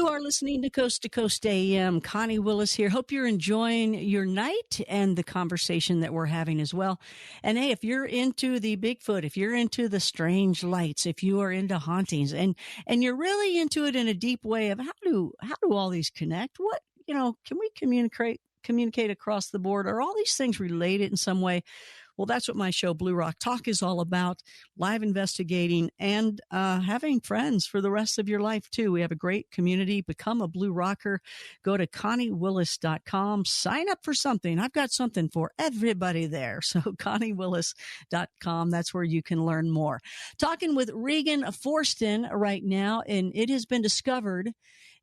You are listening to Coast AM. Connie Willis here. Hope you're enjoying your night and the conversation that we're having as well. And hey, if you're into the Bigfoot, if you're into the strange lights, if you are into hauntings and you're really into it in a deep way of how do all these connect? What, can we communicate across the board? Are all these things related in some way? Well, that's what my show, Blue Rock Talk, is all about. Live investigating and having friends for the rest of your life, too. We have a great community. Become a Blue Rocker. Go to ConnieWillis.com. Sign up for something. I've got something for everybody there. So ConnieWillis.com. That's where you can learn more. Talking with Regan Forston right now, and it has been discovered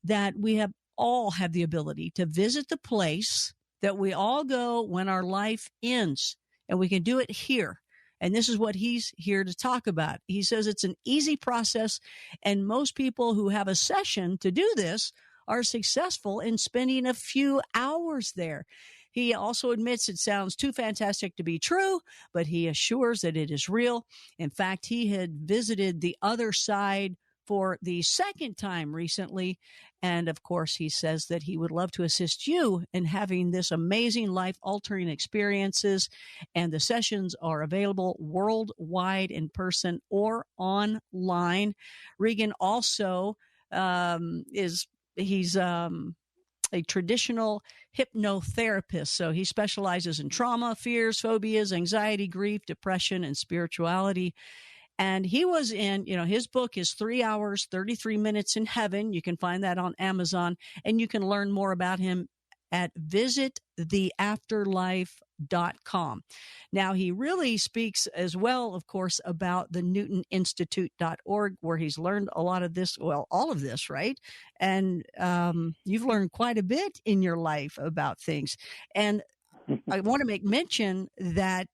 that we all have the ability to visit the place that we all go when our life ends. And we can do it here. And this is what he's here to talk about. He says it's an easy process, and most people who have a session to do this are successful in spending a few hours there. He also admits it sounds too fantastic to be true, but he assures that it is real. In fact, he had visited the other side for the second time recently. And of course, he says that he would love to assist you in having this amazing life-altering experiences. And the sessions are available worldwide, in person or online. Regan also he's a traditional hypnotherapist. So he specializes in trauma, fears, phobias, anxiety, grief, depression, and spirituality. And he was in, his book is 3 hours, 33 minutes in heaven. You can find that on Amazon, and you can learn more about him at visittheafterlife.com. Now, he really speaks as well, of course, about the NewtonInstitute.org, where he's learned a lot of this, well, all of this, right? And you've learned quite a bit in your life about things. And I want to make mention that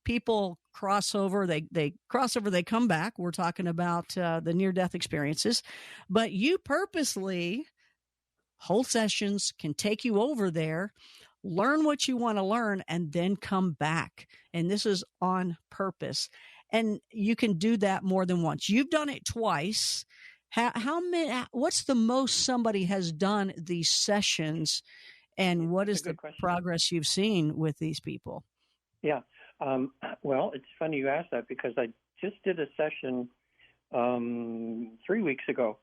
people cross over, they cross over, they come back. We're talking about the near-death experiences, but you purposely hold sessions, can take you over there, learn what you want to learn, and then come back. And this is on purpose. And you can do that more than once. You've done it twice. How many? What's the most somebody has done these sessions, and what is the progress you've seen with these people? Yeah. Well, it's funny you asked that, because I just did a session 3 weeks ago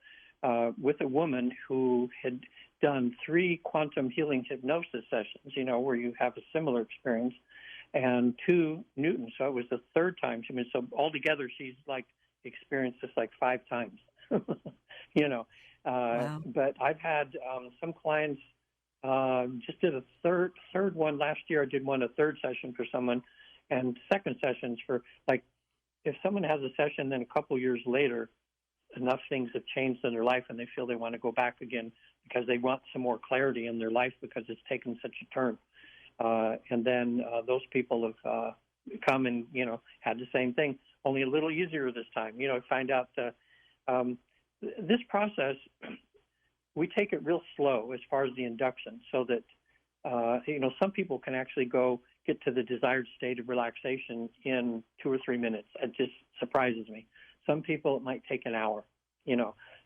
with a woman who had done 3 quantum healing hypnosis sessions, where you have a similar experience, and 2 Newton. So it was the third time. So altogether, she's experienced this 5 times, Wow. But I've had some clients, just did a third one last year. I did a third session for someone, and second sessions for, if someone has a session, then a couple years later, enough things have changed in their life and they feel they want to go back again because they want some more clarity in their life because it's taken such a turn. And then those people have come and, had the same thing, only a little easier this time. Find out this process, we take it real slow as far as the induction, so that, some people can actually get to the desired state of relaxation in 2 or 3 minutes. It just surprises me. Some people, it might take an hour,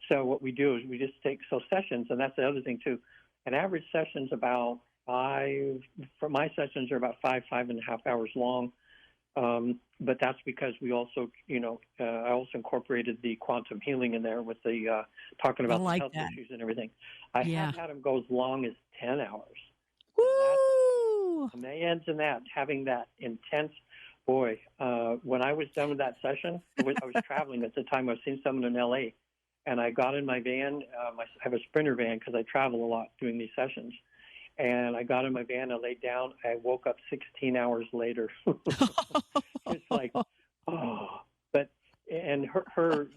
So what we do is we just take sessions, and that's the other thing too. An average session's about 5. For my sessions are about 5.5 hours long. But that's because we also, I also incorporated the quantum healing in there with the talking about the health issues and everything. I have had them go as long as 10 hours. Woo! And they ends in that, having that intense. Boy, when I was done with that session, I was traveling at the time. I was seeing someone in L.A., and I got in my van. I have a Sprinter van because I travel a lot doing these sessions. And I got in my van, I laid down. I woke up 16 hours later. It's But, and her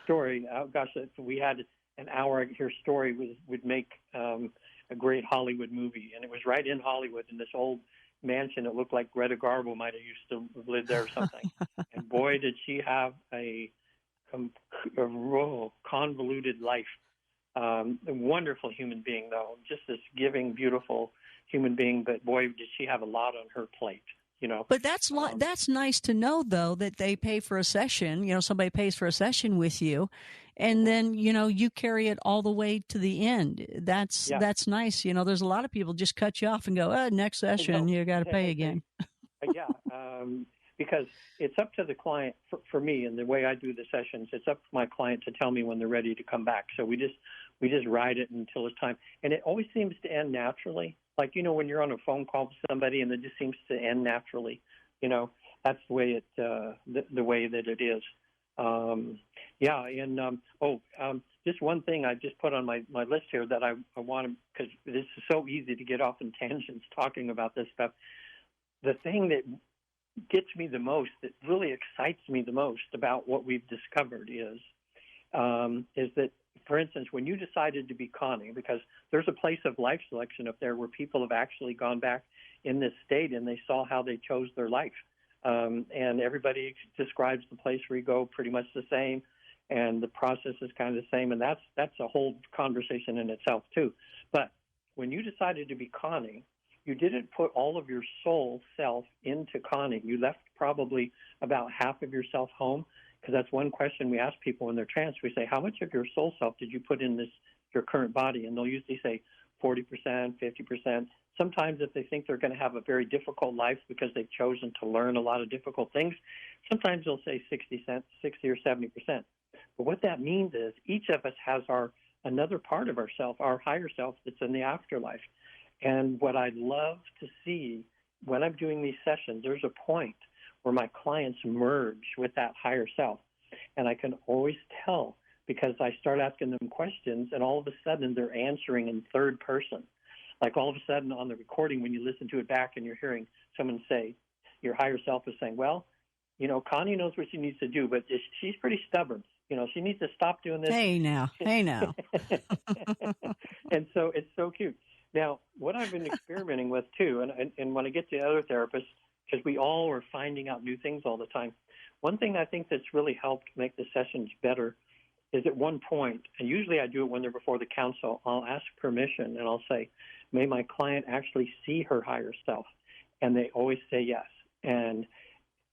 story, if we had an hour, her story would make a great Hollywood movie. And it was right in Hollywood in this old mansion. It looked like Greta Garbo might have used to live there or something. And boy, did she have a convoluted life. A wonderful human being, though, just this giving, beautiful human being. But boy, did she have a lot on her plate, But that's nice to know, though, that they pay for a session. Somebody pays for a session with you, and then, you carry it all the way to the end. That's nice. There's a lot of people just cut you off and go, next session, you got to pay again. Yeah. Because it's up to the client, for me, and the way I do the sessions, it's up to my client to tell me when they're ready to come back. So we just ride it until it's time. And it always seems to end naturally. Like, when you're on a phone call with somebody and it just seems to end naturally, that's the way the way that it is. Just one thing I just put on my list here that I want to, because this is so easy to get off in tangents talking about this stuff. The thing that gets me the most, that really excites me the most about what we've discovered is that, for instance, when you decided to be Connie, because there's a place of life selection up there where people have actually gone back in this state and they saw how they chose their life. And everybody describes the place where you go pretty much the same, and the process is kind of the same, and that's a whole conversation in itself too. But when you decided to be Connie, you didn't put all of your soul self into Connie. You left probably about half of yourself home, because that's one question we ask people when they're trans. We say, how much of your soul self did you put in your current body? And they'll usually say 40%, 50%. Sometimes if they think they're going to have a very difficult life because they've chosen to learn a lot of difficult things, sometimes they'll say 60 or 70%. But what that means is each of us has another part of ourself, our higher self, that's in the afterlife. And what I love to see when I'm doing these sessions, there's a point where my clients merge with that higher self. And I can always tell because I start asking them questions, and all of a sudden they're answering in third person. Like all of a sudden on the recording, when you listen to it back and you're hearing someone say, your higher self is saying, well, Connie knows what she needs to do, but she's pretty stubborn. She needs to stop doing this. Hey now. And so it's so cute. Now, what I've been experimenting with, too, and when I get to other therapists, because we all are finding out new things all the time, one thing I think that's really helped make the sessions better is at one point, and usually I do it when they're before the council, I'll ask permission, and I'll say, may my client actually see her higher self? And they always say yes. And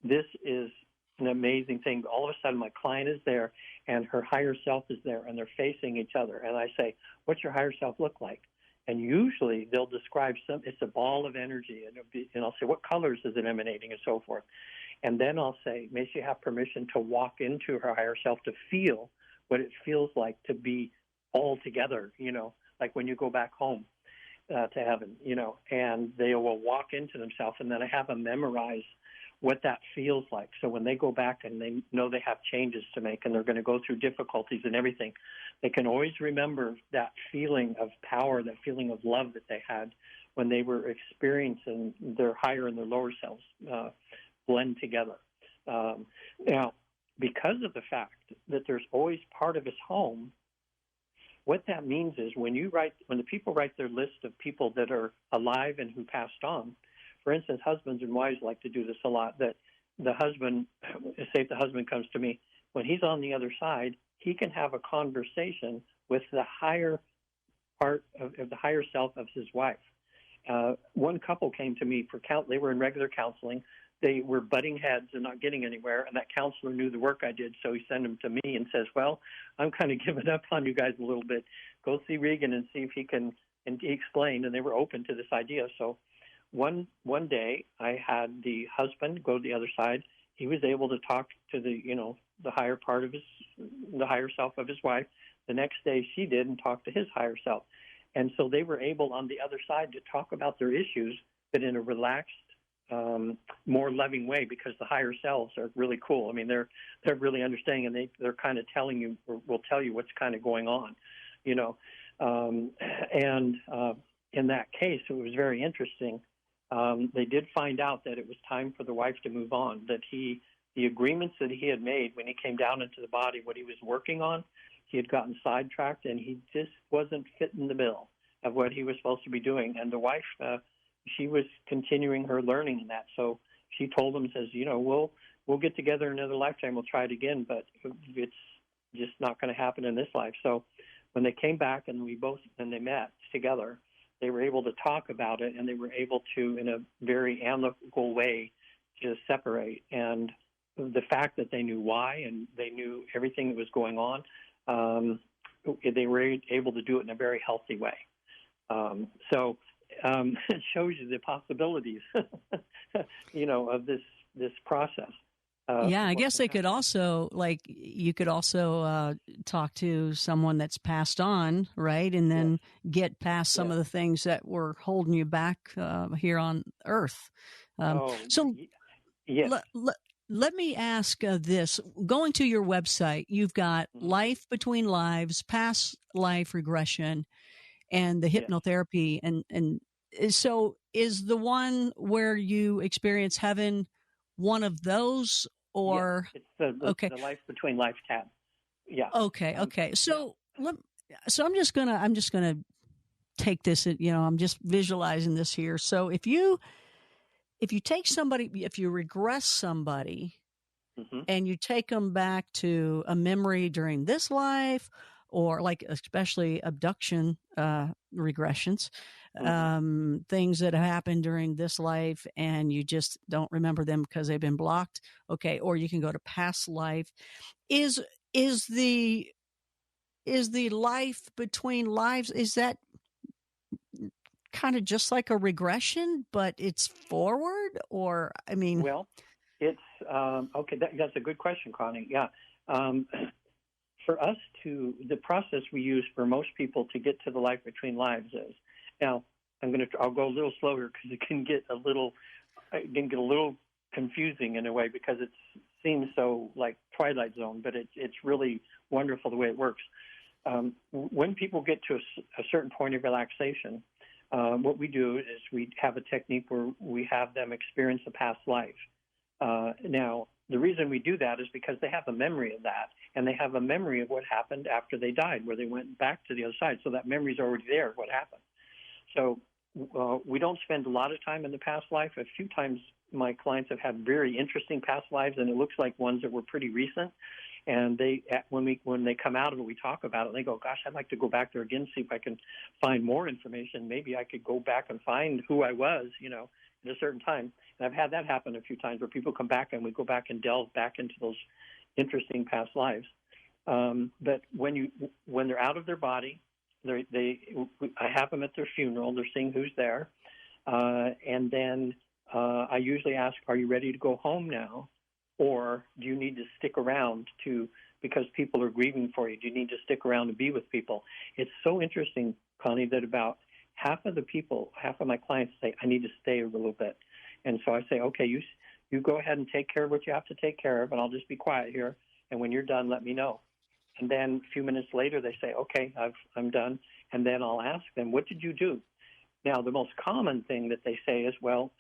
this is an amazing thing. All of a sudden, my client is there, and her higher self is there, and they're facing each other. And I say, what's your higher self look like? And usually they'll describe it's a ball of energy, and I'll say, what colors is it emanating, and so forth. And then I'll say, may she have permission to walk into her higher self to feel what it feels like to be all together, like when you go back home to heaven, and they will walk into themselves, and then I have them memorize what that feels like. So when they go back and they know they have changes to make and they're going to go through difficulties and everything, they can always remember that feeling of power, that feeling of love that they had when they were experiencing their higher and their lower selves blend together. Now, because of the fact that there's always part of us home, what that means is when the people write their list of people that are alive and who passed on, for instance, husbands and wives like to do this a lot, that the husband, say if the husband comes to me, when he's on the other side, he can have a conversation with the higher part of the higher self of his wife. One couple came to me they were in regular counseling. They were butting heads and not getting anywhere, and that counselor knew the work I did, so he sent them to me and says, well, I'm kind of giving up on you guys a little bit. Go see Regan and see if he can, and he explained, and they were open to this idea. So one day I had the husband go to the other side. He was able to talk to the higher part of the higher self of his wife. The next day she did and talked to his higher self. And so they were able on the other side to talk about their issues, but in a relaxed, more loving way, because the higher selves are really cool. I mean, they're really understanding, and they're kind of telling you, or will tell you what's kind of going on, and in that case, it was very interesting. They did find out that it was time for the wife to move on, that the agreements that he had made when he came down into the body, what he was working on, he had gotten sidetracked, and he just wasn't fitting the bill of what he was supposed to be doing. And the wife, she was continuing her learning in that. So she told him, says, we'll get together another lifetime. We'll try it again, but it's just not going to happen in this life. So when they came back and they met together, they were able to talk about it, and they were able to, in a very amicable way, to separate. And the fact that they knew why and they knew everything that was going on, they were able to do it in a very healthy way. It shows you the possibilities, of this process. Yeah, I guess they could also, like, you could also talk to someone that's passed on, right? And then get past some of the things that were holding you back here on Earth. Yes. Let me ask this. Going to your website, you've got Life Between Lives, Past Life Regression, and the hypnotherapy. And so is the one where you experience heaven one of those? Or it's the Life Between Life tab. Yeah. Okay. So I'm just gonna take this. I'm just visualizing this here. So if you take somebody, if you regress somebody, and you take them back to a memory during this life, or like especially abduction regressions, things that have happened during this life and you just don't remember them because they've been blocked. Okay. Or you can go to past life. Is the life between lives, is that kind of just like a regression, but it's forward? Or, I mean, well, it's okay. That's a good question, Connie. Yeah. For us the process we use for most people to get to the life between lives is, now I'll go a little slower because it can get a little confusing in a way because it seems so like Twilight Zone, but it's really wonderful the way it works. When people get to a certain point of relaxation, what we do is we have a technique where we have them experience a past life. Now, the reason we do that is because they have a memory of that, and they have a memory of what happened after they died, where they went back to the other side. So that memory's already there of what happened. So we don't spend a lot of time in the past life. A few times my clients have had very interesting past lives, and it looks like ones that were pretty recent. And when they come out of it, we talk about it, and they go, gosh, I'd like to go back there again, see if I can find more information. Maybe I could go back and find who I was, at a certain time. And I've had that happen a few times where people come back and we go back and delve back into those interesting past lives. But when they're out of their body, I have them at their funeral. They're seeing who's there. And then I usually ask, are you ready to go home now? Or do you need to stick around because people are grieving for you? Do you need to stick around and be with people? It's so interesting, Connie, that about half of my clients say, I need to stay a little bit. And so I say, okay, you go ahead and take care of what you have to take care of, and I'll just be quiet here. And when you're done, let me know. And then a few minutes later, they say, okay, I'm done. And then I'll ask them, what did you do? Now, the most common thing that they say is, well,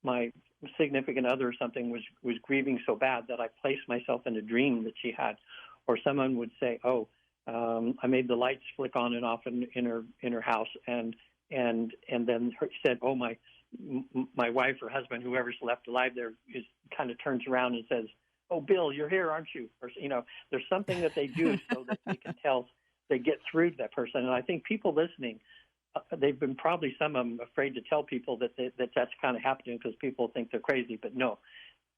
my significant other or something was grieving so bad that I placed myself in a dream that she had. Or someone would say, I made the lights flick on and off in her house, and then said, my wife or husband, whoever's left alive there, kind of turns around and says, oh, Bill, you're here, aren't you? Or, there's something that they do so that they can tell, they get through to that person. And I think people listening, they've been probably some of them afraid to tell people that's kind of happening because people think they're crazy. But no,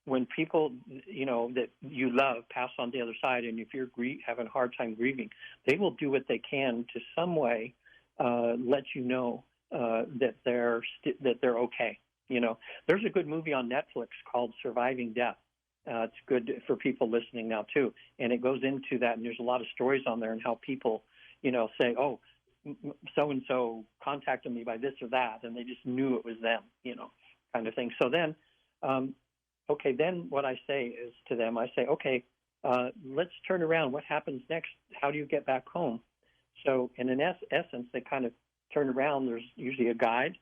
when people, that you love pass on the other side, and if you're having a hard time grieving, they will do what they can to some way let you know that they're okay. There's a good movie on Netflix called Surviving Death. It's good for people listening now too, and it goes into that. And there's a lot of stories on there and how people, say, oh, so and so contacted me by this or that, and they just knew it was them, kind of thing. So then, then what I say is to them, I say, okay, let's turn around. What happens next? How do you get back home? So in essence, they kind of turn around. There's usually a guide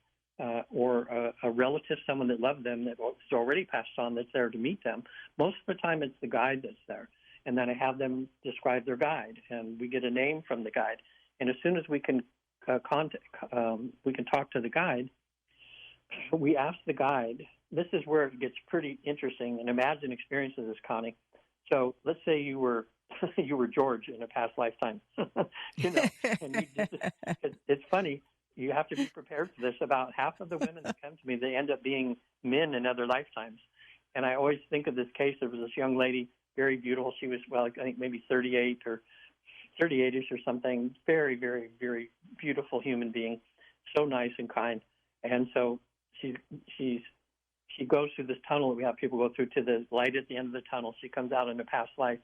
or a relative, someone that loved them that was already passed on that's there to meet them. Most of the time it's the guide that's there. And then I have them describe their guide, and we get a name from the guide. And as soon as we can we can talk to the guide, we ask the guide. This is where it gets pretty interesting, and imagine experiences this, Connie. So let's say you were George in a past lifetime. And it's funny. You have to be prepared for this. About half of the women that come to me, they end up being men in other lifetimes. And I always think of this case. There was this young lady, very beautiful. She was, I think maybe 38 or 38ish or something. Very, very, very beautiful human being. So nice and kind. And so she goes through this tunnel that we have people go through to the light at the end of the tunnel. She comes out in a past life,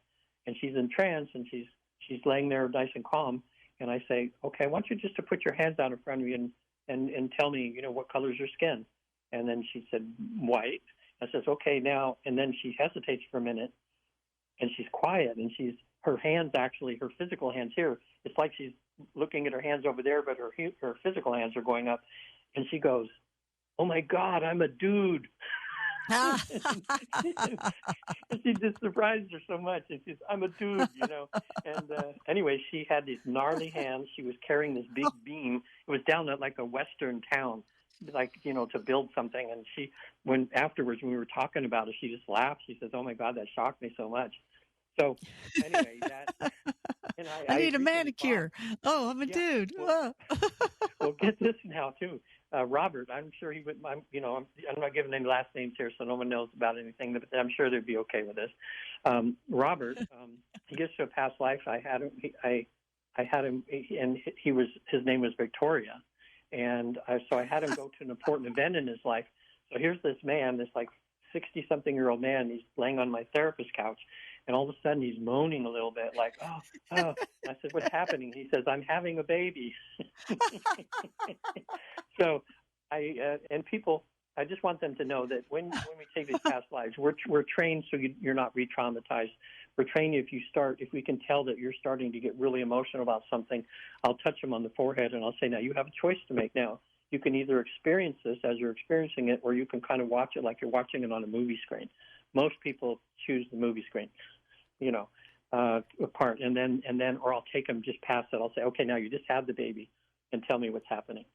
and she's in trance, and she's laying there nice and calm. And I say, okay, I want you just to put your hands out in front of you and tell me, what color is your skin? And then she said, white. I says, okay, now. And then she hesitates for a minute, and she's quiet, and her hands actually, her physical hands here, it's like she's looking at her hands over there, but her physical hands are going up. And she goes, oh, my God, I'm a dude. And she just surprised her so much. And she's, I'm a dude, And anyway, she had these gnarly hands. She was carrying this big beam. It was down at like a western town, to build something. And afterwards, when we were talking about it, she just laughed. She says, oh, my God, that shocked me so much. So anyway, and I need a manicure. Oh, I'm a dude. Well, get this now too. Robert, I'm sure he would. I'm not giving any last names here, so no one knows about anything. But I'm sure they'd be okay with this. Robert, he gets to a past life. I had him, and his name was Victoria, and so I had him go to an important event in his life. So here's this man, this like 60-something-year-old man. He's laying on my therapist couch. And all of a sudden, he's moaning a little bit, like, oh. I said, what's happening? He says, I'm having a baby. So and people, I just want them to know that when we take these past lives, we're trained so you're not re-traumatized. We're trained if we can tell that you're starting to get really emotional about something, I'll touch them on the forehead and I'll say, now you have a choice to make now. You can either experience this as you're experiencing it, or you can kind of watch it like you're watching it on a movie screen. Most people choose the movie screen. Apart, and then, or I'll take them just past it. I'll say, okay, now you just have the baby, and tell me what's happening.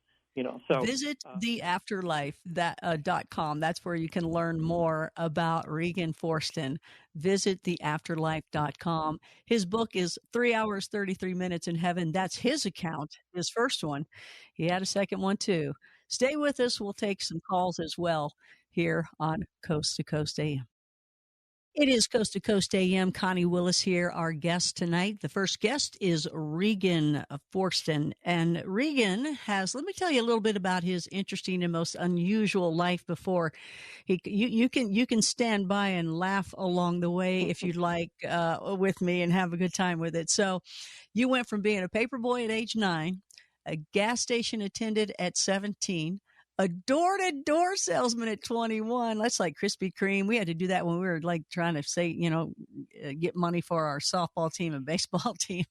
So visit theafterlife.com. That's where you can learn more about Regan Forston. Visit theafterlife.com. His book is 3 hours, 33 minutes in heaven. That's his account, his first one. He had a second one too. Stay with us. We'll take some calls as well here on Coast to Coast AM. It is Coast to Coast AM. Connie Willis here, our guest tonight. The first guest is Regan Forston. And Regan has, let me tell you a little bit about his interesting and most unusual life before. You can stand by and laugh along the way if you'd like with me and have a good time with it. So you went from being a paper boy at age 9, a gas station attendant at 17, a door-to-door salesman at 21. That's like Krispy Kreme. We had to do that when we were like trying to say, get money for our softball team and baseball team.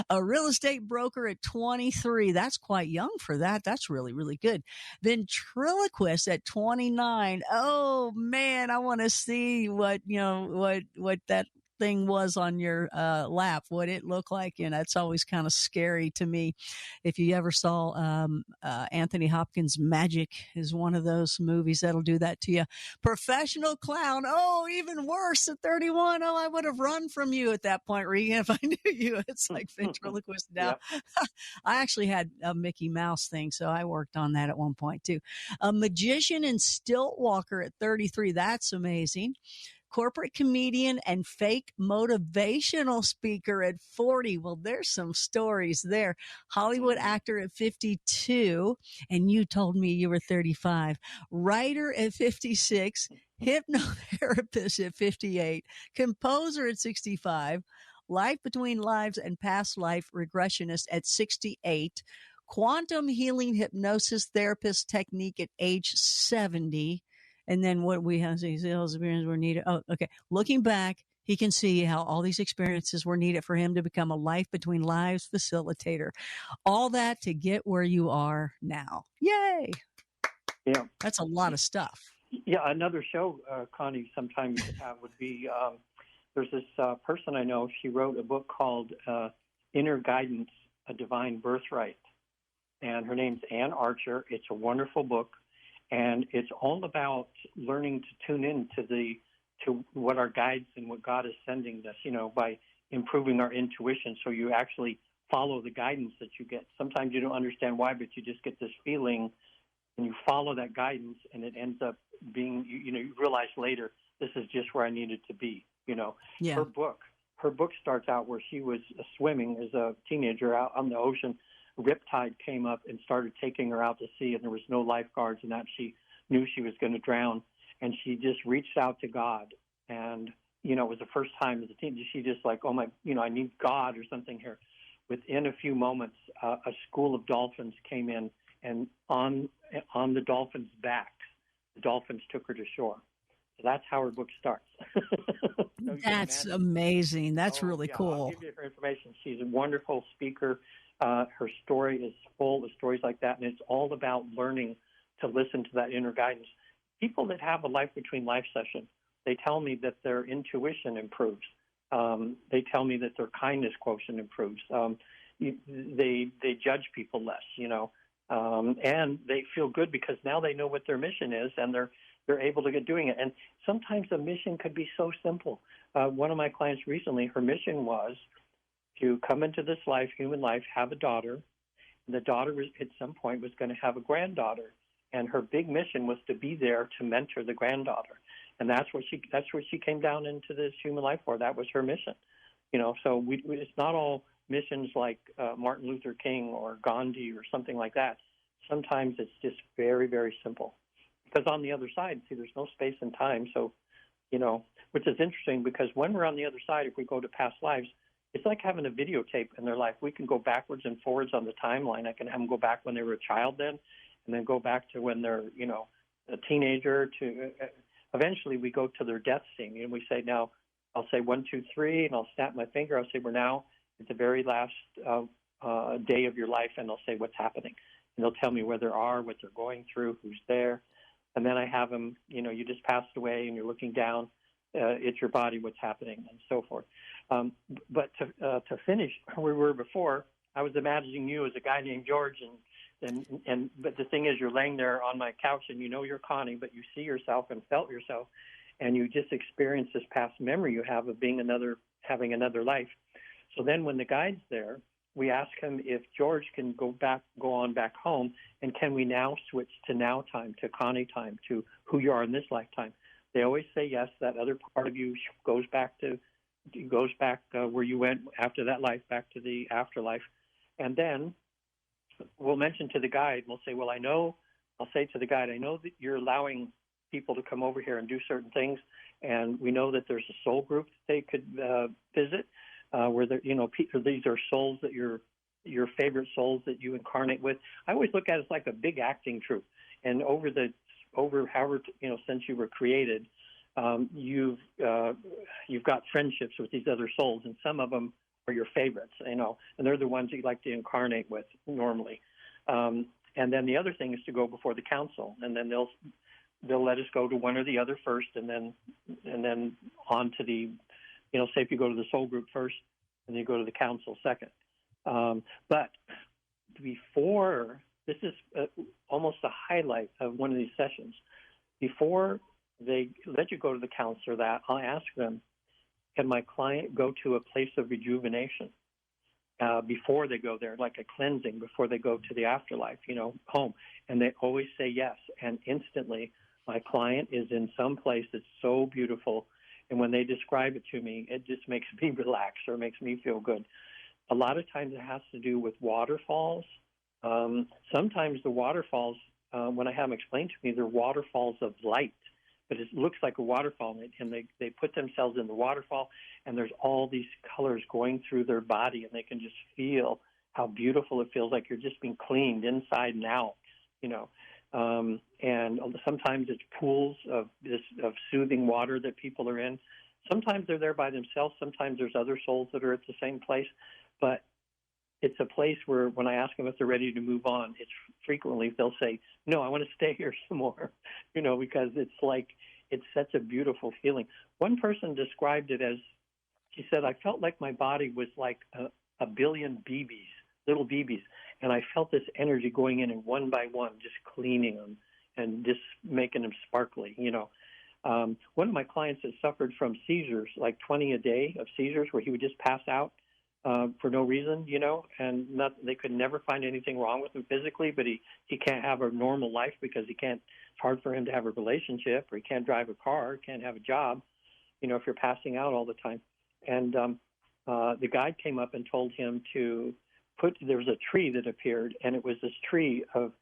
A real estate broker at 23. That's quite young for that. That's really, really good. Ventriloquist at 29. Oh man, I want to see what that thing was on your lap, what it looked like. It's always kind of scary to me. If you ever saw Anthony Hopkins' Magic is one of those movies that'll do that to you. Professional clown. Oh, even worse at 31. Oh, I would have run from you at that point, Regan, if I knew you. It's like ventriloquist now. Yep. I actually had a Mickey Mouse thing, so I worked on that at one point too. A magician and stilt walker at 33. That's amazing. Corporate comedian and fake motivational speaker at 40. Well, there's some stories there. Hollywood actor at 52. And you told me you were 35. Writer at 56. Hypnotherapist at 58. Composer at 65. Life between lives and past life regressionist at 68. Quantum healing hypnosis therapist technique at age 70. And then what we have, these experiences were needed. Oh, okay. Looking back, he can see how all these experiences were needed for him to become a life between lives facilitator. All that to get where you are now. Yay. Yeah. That's a lot of stuff. Yeah. Another show, Connie, sometime you could have would be, there's this person I know, she wrote a book called Inner Guidance, A Divine Birthright. And her name's Ann Archer. It's a wonderful book. And it's all about learning to tune in to what our guides and what God is sending us, by improving our intuition. So you actually follow the guidance that you get. Sometimes you don't understand why, but you just get this feeling and you follow that guidance and it ends up being, you realize later, this is just where I needed to be, Yeah. Her book her book starts out where she was swimming as a teenager out on the ocean. Riptide came up and started taking her out to sea, and there was no lifeguards, and that she knew she was going to drown. And she just reached out to God. And, it was the first time as a teen. She just like, oh, my, I need God or something here. Within a few moments, a school of dolphins came in, and on the dolphins' backs, the dolphins took her to shore. So that's how her book starts. So that's amazing. That's really cool. I'll give you her information. She's a wonderful speaker. Her story is full of stories like that, and it's all about learning to listen to that inner guidance. People that have a life between life session, they tell me that their intuition improves. They tell me that their kindness quotient improves. They judge people less, and they feel good because now they know what their mission is, and they're able to get doing it. And sometimes the mission could be so simple. One of my clients recently, her mission was to come into this life, human life, have a daughter. And the daughter at some point was going to have a granddaughter. And her big mission was to be there to mentor the granddaughter. And that's what she came down into this human life for. That was her mission. So it's not all missions like Martin Luther King or Gandhi or something like that. Sometimes it's just very, very simple. Because on the other side, see, there's no space and time. So, which is interesting because when we're on the other side, if we go to past lives, it's like having a videotape in their life. We can go backwards and forwards on the timeline. I can have them go back when they were a child then, and then go back to when they're, a teenager to eventually we go to their death scene. And we say, now I'll say 1, 2, 3, and I'll snap my finger. I'll say, we're now at the very last day of your life, and they'll say what's happening. And they'll tell me where they are, what they're going through, who's there. And then I have them, you just passed away and you're looking down at your body, what's happening, and so forth. But to finish where we were before, I was imagining you as a guy named George, but the thing is, you're laying there on my couch, and you're Connie, but you see yourself and felt yourself, and you just experienced this past memory you have of having another life. So then, when the guide's there, we ask him if George can go on back home, and can we now switch to now time, to Connie time, to who you are in this lifetime. They always say yes. That other part of you goes back where you went after that life, back to the afterlife. And then we'll mention to the guide, we'll say, well, I'll say to the guide, I know that you're allowing people to come over here and do certain things, and we know that there's a soul group that they could visit, where these are souls that your favorite souls that you incarnate with. I always look at it as like a big acting troupe, and over however since you were created, you've got friendships with these other souls, and some of them are your favorites, and they're the ones you like to incarnate with normally. And then the other thing is to go before the council, and then they'll let us go to one or the other first, and then on to the, say if you go to the soul group first, and then you go to the council second. But before, this is almost a highlight of one of these sessions. Before they let you go to the counselor, I'll ask them, can my client go to a place of rejuvenation before they go there, like a cleansing, before they go to the afterlife, home? And they always say yes. And instantly, my client is in some place that's so beautiful. And when they describe it to me, it just makes me relax or makes me feel good. A lot of times it has to do with waterfalls. Sometimes the waterfalls, when I have them explained to me, they're waterfalls of light. But it looks like a waterfall, and they put themselves in the waterfall, and there's all these colors going through their body, and they can just feel how beautiful it feels, like you're just being cleaned inside and out, and sometimes it's pools of soothing water that people are in. Sometimes they're there by themselves. Sometimes there's other souls that are at the same place. But it's a place where when I ask them if they're ready to move on, it's frequently they'll say, no, I want to stay here some more, because it's such a beautiful feeling. One person described it as, she said, I felt like my body was like a billion BBs, little BBs, and I felt this energy going in and one by one, just cleaning them and just making them sparkly, One of my clients that suffered from seizures, like 20 a day of seizures, where he would just pass out for no reason, and they could never find anything wrong with him physically, but he can't have a normal life because it's hard for him to have a relationship, or he can't drive a car, can't have a job, if you're passing out all the time. And the guide came up and told him to there was a tree that appeared, and it was this tree of,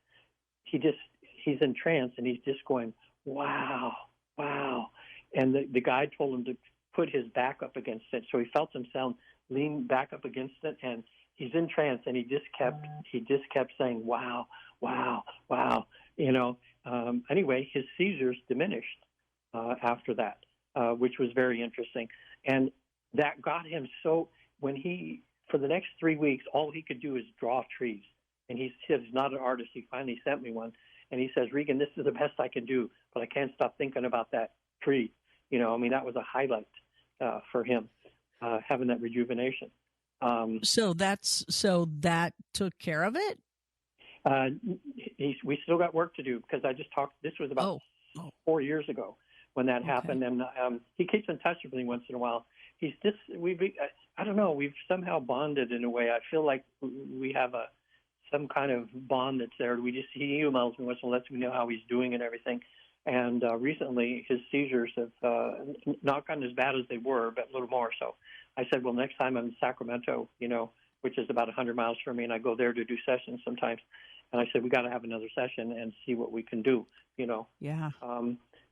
he's in trance, and he's just going, wow, wow. And the guide told him to put his back up against it. So he felt himself lean back up against it, and he's in trance, and he just kept saying, wow, wow, wow. Anyway, his seizures diminished after that, which was very interesting. And that got him so, for the next 3 weeks, all he could do is draw trees. And he says he's not an artist. He finally sent me one. And he says, Regan, this is the best I can do, but I can't stop thinking about that tree. That was a highlight for him, having that rejuvenation. So that took care of it? We still got work to do, because I just talked, this was about 4 years ago when that happened. And he keeps in touch with me once in a while. I don't know, we've somehow bonded in a way. I feel like we have some kind of bond that's there. He emails me once and lets me know how he's doing and everything. And recently his seizures have not gotten as bad as they were, but a little more. So I said, well, next time I'm in Sacramento, which is about 100 miles from me, and I go there to do sessions sometimes. And I said, we got to have another session and see what we can do, Yeah.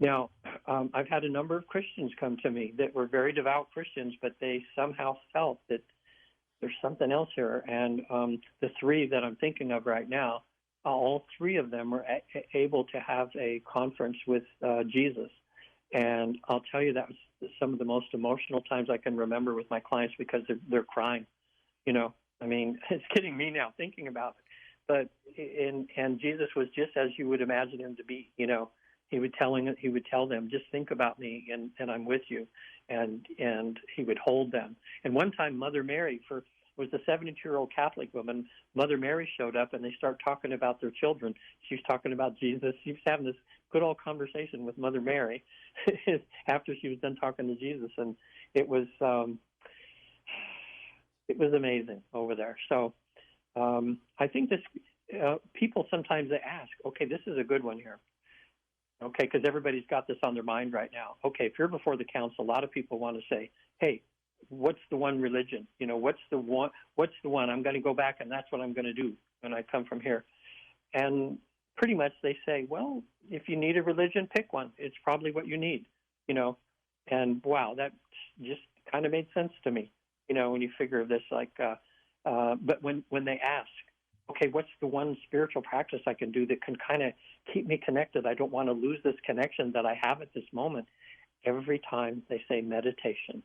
Now, I've had a number of Christians come to me that were very devout Christians, but they somehow felt that there's something else here. And the three that I'm thinking of right now, all three of them were able to have a conference with Jesus. And I'll tell you, that was some of the most emotional times I can remember with my clients, because they're crying. It's getting me now thinking about it. But and Jesus was just as you would imagine him to be. He would tell them, just think about me, and I'm with you, and he would hold them. And one time, Mother Mary was a 72-year-old Catholic woman. Mother Mary showed up, and they start talking about their children. She was talking about Jesus. She was having this good old conversation with Mother Mary after she was done talking to Jesus, and it was amazing over there. So I think this people sometimes they ask, okay, this is a good one here. Okay, because everybody's got this on their mind right now. Okay, if you're before the council, a lot of people want to say, hey, what's the one religion? What's the one? I'm going to go back, and that's what I'm going to do when I come from here. And pretty much they say, well, if you need a religion, pick one. It's probably what you need, And wow, that just kind of made sense to me, when you figure of this, but when they ask, okay, what's the one spiritual practice I can do that can kind of keep me connected? I don't want to lose this connection that I have at this moment. Every time they say meditation.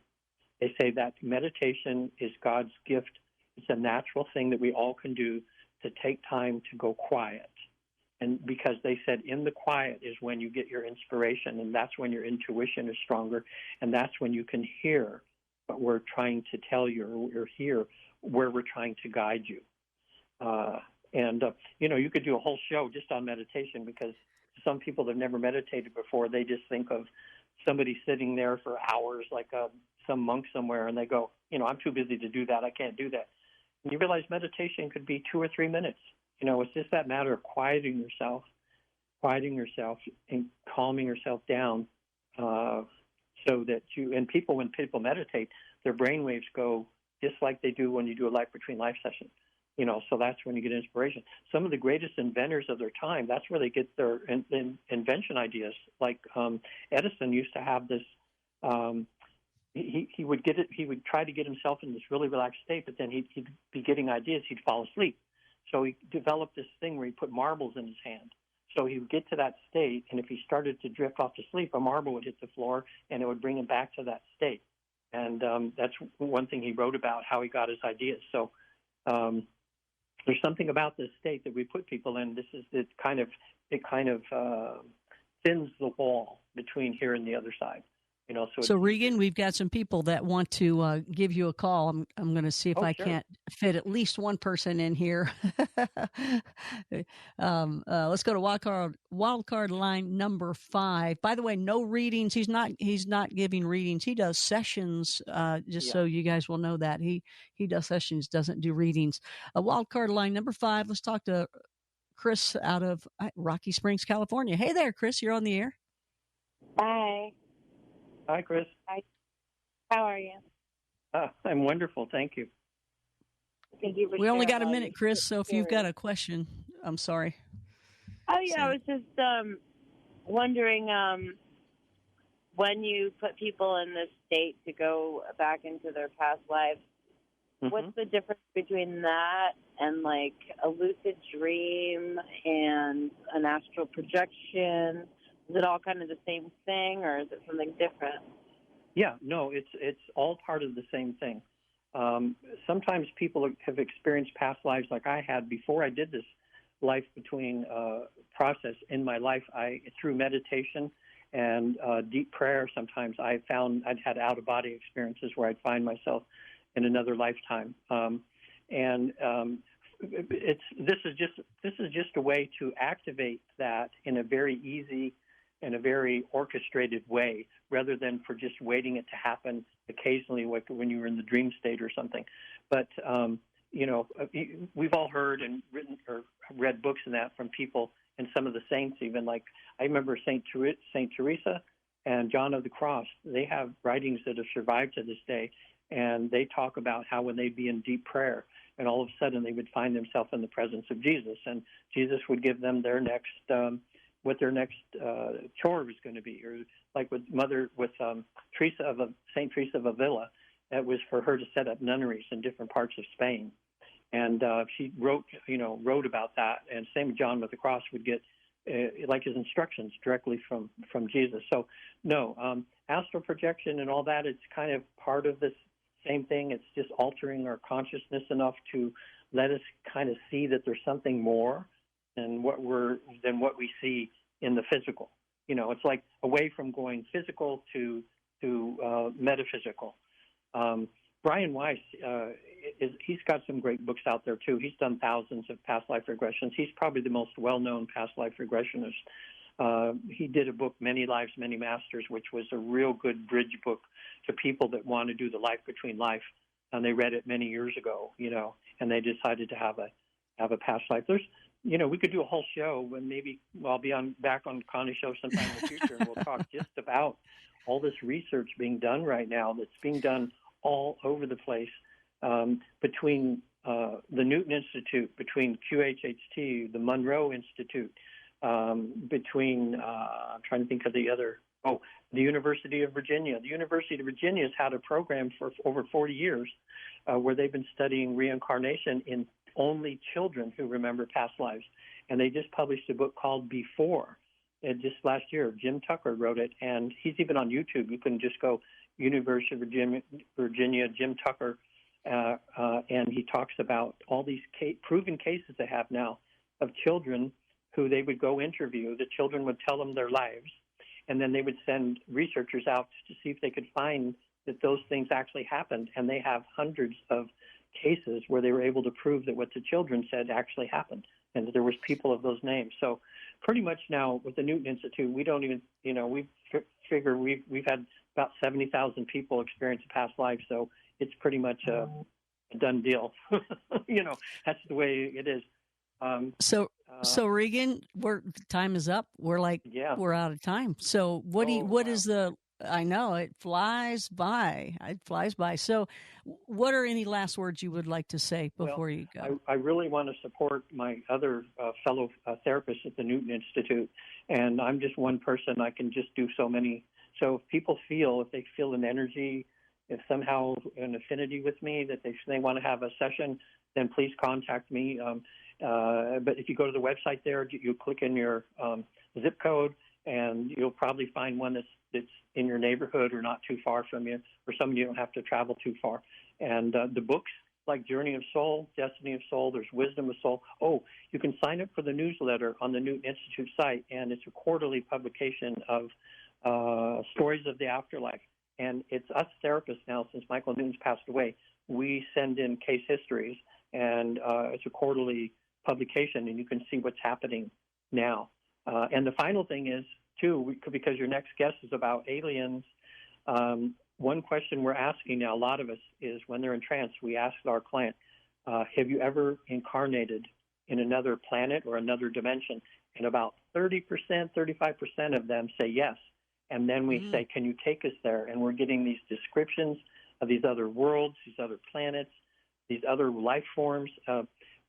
They say that meditation is God's gift. It's a natural thing that we all can do to take time to go quiet. And because they said in the quiet is when you get your inspiration, and that's when your intuition is stronger, and that's when you can hear what we're trying to tell you, or hear where we're trying to guide you. You could do a whole show just on meditation, because some people that have never meditated before, they just think of somebody sitting there for hours like some monk somewhere, and they go, I'm too busy to do that. I can't do that. And you realize meditation could be 2 or 3 minutes. It's just that matter of quieting yourself and calming yourself down so that when people meditate, their brain waves go just like they do when you do a life between life session. So that's when you get inspiration. Some of the greatest inventors of their time, that's where they get their invention ideas. Like Edison used to have this. He would try to get himself in this really relaxed state, but then he'd be getting ideas. He'd fall asleep. So he developed this thing where he put marbles in his hand. So he would get to that state, and if he started to drift off to sleep, a marble would hit the floor, and it would bring him back to that state. And that's one thing he wrote about, how he got his ideas. So there's something about this state that we put people in. It kind of thins the wall between here and the other side. So Regan, we've got some people that want to give you a call. I'm going to see if I can't fit at least one person in here. Let's go to wildcard line number 5. By the way, no readings. He's not giving readings. He does sessions. So you guys will know that he does sessions, doesn't do readings. Wildcard line number 5. Let's talk to Chris out of Rocky Springs, California. Hey there, Chris. You're on the air. Hi. Hi, Chris. Hi. How are you? I'm wonderful. Thank you. Thank you for We only sharing got a all minute, your Chris, so if you've got stories. a question, I'm sorry. Oh, yeah, I So, was just wondering when you put people in this state to go back into their past lives, what's the difference between that and like a lucid dream and an astral projection? Is it all kind of the same thing, or is it something different? Yeah, no, it's all part of the same thing. Sometimes people have experienced past lives like I had before I did this life between process in my life. Through meditation and deep prayer, sometimes I found I'd had out-of-body experiences where I'd find myself in another lifetime. This is just a way to activate that in a very easy and a very orchestrated way, rather than for just waiting it to happen occasionally, like when you were in the dream state or something. But we've all heard and written or read books and that from people and some of the saints, even like I remember Saint Teresa and John of the Cross. They have writings that have survived to this day, and they talk about how when they'd be in deep prayer, and all of a sudden they would find themselves in the presence of Jesus, and Jesus would give them their next what their next chore was going to be, or like with Saint Teresa of Avila, that was for her to set up nunneries in different parts of Spain, and she wrote about that. And same with John with the Cross would get like his instructions directly from Jesus. So no, astral projection and all that, it's kind of part of this same thing. It's just altering our consciousness enough to let us kind of see that there's something more than what we see in the physical. It's like away from going physical to metaphysical. Brian Weiss, he's got some great books out there too. He's done thousands of past life regressions. He's probably the most well-known past life regressionist. He did a book, Many Lives, Many Masters, which was a real good bridge book to people that want to do the life between life. And they read it many years ago, and they decided to have a past life. We could do a whole show, and maybe I'll be back on Connie's show sometime in the future, and we'll talk just about all this research being done right now that's being done all over the place between the Newton Institute, between QHHT, the Monroe Institute, between, I'm trying to think of the other, the University of Virginia. The University of Virginia has had a program for over 40 years where they've been studying reincarnation in only children who remember past lives. And they just published a book called Before. Just last year, Jim Tucker wrote it, and he's even on YouTube. You can just go University of Virginia, Jim Tucker, and he talks about all these proven cases they have now of children who they would go interview. The children would tell them their lives, and then they would send researchers out to see if they could find that those things actually happened. And they have hundreds of cases where they were able to prove that what the children said actually happened, and that there was people of those names. So pretty much now with the Newton Institute, we don't even, we figure we've had about 70,000 people experience a past life. So it's pretty much a done deal. That's the way it is. So Regan, time is up. We're out of time. So what is I know it flies by. It flies by. So what are any last words you would like to say before you go? I really want to support my other fellow therapists at the Newton Institute. And I'm just one person. I can just do so many. So if people if they feel an energy, if somehow an affinity with me, that they want to have a session, then please contact me. But if you go to the website there, you click in your zip code, and you'll probably find one that's in your neighborhood or not too far from you, or some you don't have to travel too far. And the books like Journey of Soul, Destiny of Soul, there's Wisdom of Soul. You can sign up for the newsletter on the Newton Institute site, and it's a quarterly publication of stories of the afterlife. And it's us therapists now, since Michael Newton's passed away, we send in case histories, and it's a quarterly publication, and you can see what's happening now. And the final thing is, too, because your next guest is about aliens, one question we're asking now, a lot of us, is when they're in trance, we ask our client, have you ever incarnated in another planet or another dimension? And about 30%, 35% of them say yes. And then we say, can you take us there? And we're getting these descriptions these other worlds, these other planets, these other life forms.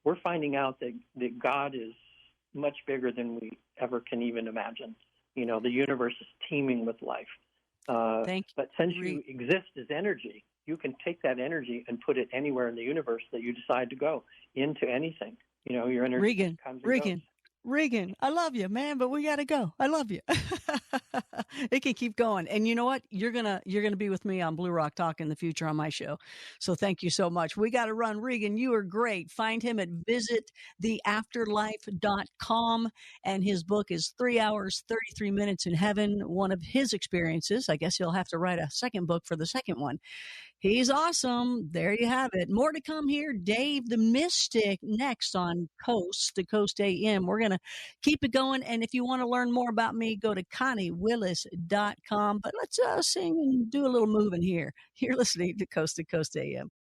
We're finding out that God is much bigger than we ever can even imagine. The universe is teeming with life. But since you exist as energy, you can take that energy and put it anywhere in the universe that you decide to go, into anything. Your energy comes and goes. Regan, I love you, man, but we got to go. I love you. It can keep going. And you know what? You're going to be with me on Blue Rock Talk in the future on my show. So thank you so much. We got to run. Regan, you are great. Find him at visittheafterlife.com. And his book is 3 hours, 33 minutes in heaven. One of his experiences. I guess he'll have to write a second book for the second one. He's awesome. There you have it. More to come here. Dave the Mystic next on Coast to Coast AM. We're going to keep it going. And if you want to learn more about me, go to ConnieWillis.com. But let's sing and do a little moving here. You're listening to Coast AM.